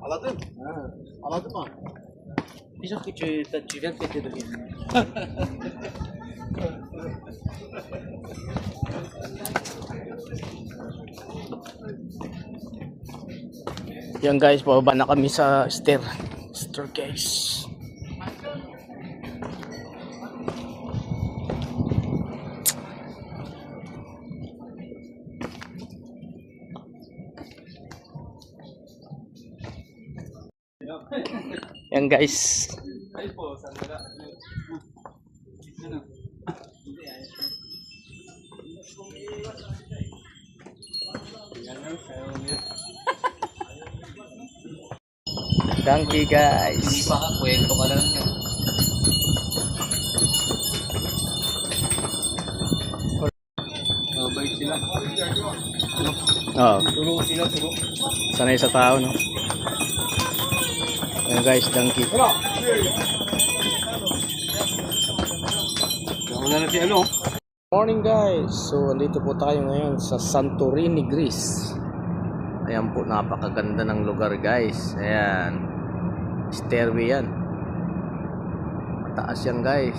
Anladın? Anladın mı? Déjà que tu viens de fêter de bien. Yan guys, pababa na kami sa staircase. Yan guys. Donkey guys. Hindi pa ka, kwento ka lang. Balik sila. Oo. Turo sila, turo. Sanay sa tao, no? Yan guys, donkey. Wala na si ano. Morning guys. So, andito po tayo ngayon sa Santorini, Greece. Ayan po, napakaganda ng lugar guys. Ayan. Stairway yan. Mataas yan guys.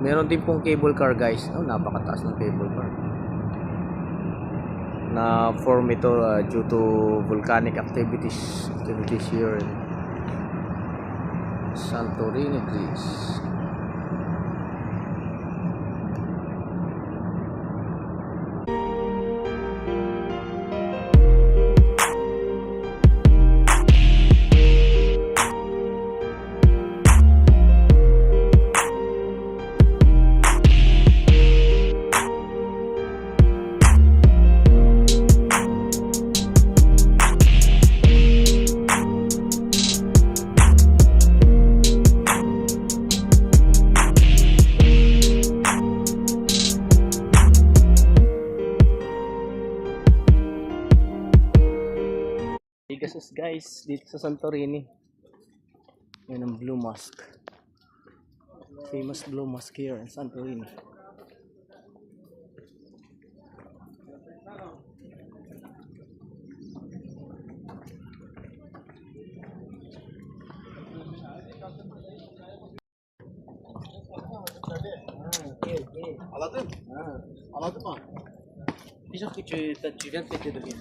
Meron din pong cable car guys. Oh, napakataas ng cable car. Na form ito due to volcanic activities here in Santorini, Greece. Pegasus guys, dito sa Santorini. Yan ang Blue Mosque. Famous Blue Mosque here in Santorini. Anladın? Anladın mı? Déjà que tu viens de fêter de bien.